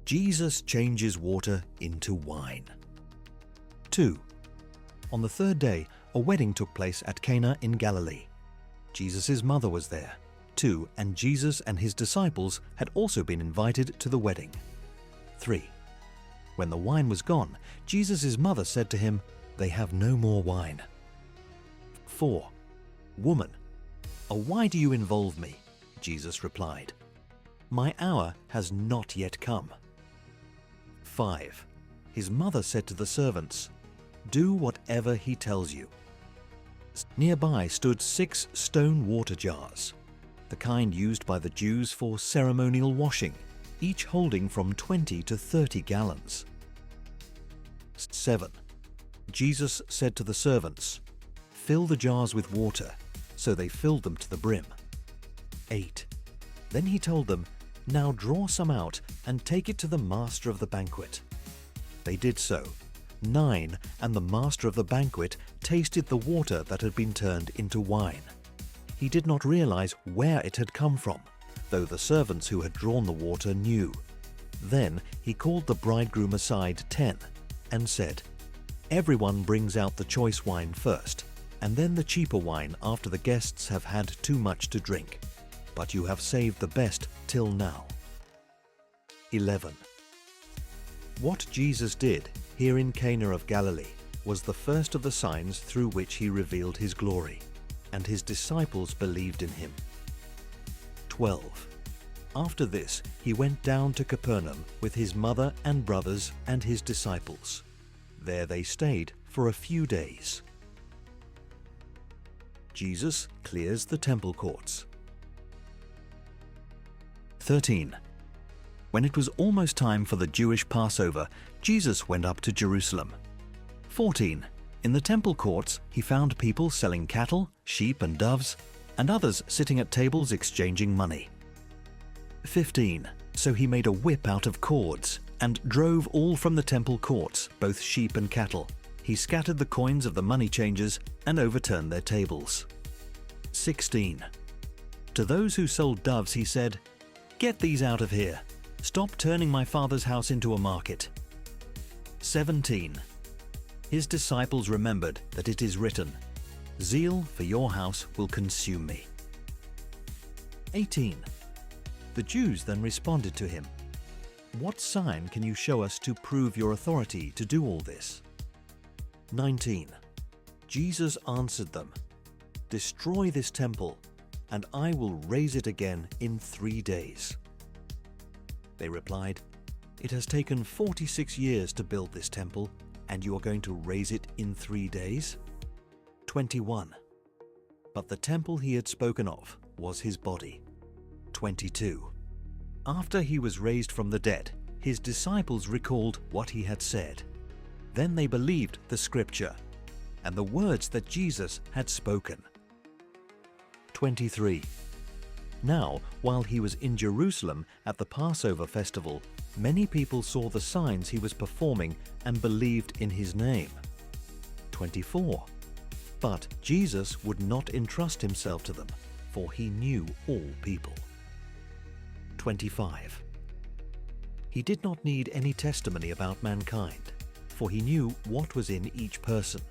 Jesus changes water into wine. 2. On the third day, a wedding took place at Cana in Galilee. Jesus' mother was there, too, and Jesus and his disciples had also been invited to the wedding. 3. When the wine was gone, Jesus' mother said to him, "They have no more wine." 4. "Woman, why do you involve me?" Jesus replied, "My hour has not yet come." 5. His mother said to the servants, "Do whatever he tells you." Nearby stood 6 stone water jars, the kind used by the Jews for ceremonial washing, each holding from 20 to 30 gallons. 7. Jesus said to the servants, "Fill the jars with water," so they filled them to the brim. 8. Then he told them, "Now draw some out and take it to the master of the banquet." They did so. 9, and the master of the banquet tasted the water that had been turned into wine. He did not realize where it had come from, though the servants who had drawn the water knew. Then he called the bridegroom aside 10 and said, "Everyone brings out the choice wine first, and then the cheaper wine after the guests have had too much to drink. But you have saved the best till now." 11. What Jesus did here in Cana of Galilee was the first of the signs through which he revealed his glory, and his disciples believed in him. 12. After this, he went down to Capernaum with his mother and brothers and his disciples. There they stayed for a few days. Jesus clears the temple courts. 13. When it was almost time for the Jewish Passover, Jesus went up to Jerusalem. 14. In the temple courts, he found people selling cattle, sheep and doves, and others sitting at tables exchanging money. 15. So he made a whip out of cords and drove all from the temple courts, both sheep and cattle. He scattered the coins of the money changers and overturned their tables. 16. To those who sold doves he said, "Get these out of here. Stop turning my Father's house into a market." 17. His disciples remembered that it is written, "Zeal for your house will consume me." 18. The Jews then responded to him, "What sign can you show us to prove your authority to do all this?" 19. Jesus answered them, "Destroy this temple, and I will raise it again in 3 days." They replied, "It has taken 46 years to build this temple, and you are going to raise it in 3 days?" 21. But the temple he had spoken of was his body. 22. After he was raised from the dead, his disciples recalled what he had said. Then they believed the scripture and the words that Jesus had spoken. 23. Now, while he was in Jerusalem at the Passover festival, many people saw the signs he was performing and believed in his name. 24. But Jesus would not entrust himself to them, for he knew all people. 25. He did not need any testimony about mankind, for he knew what was in each person.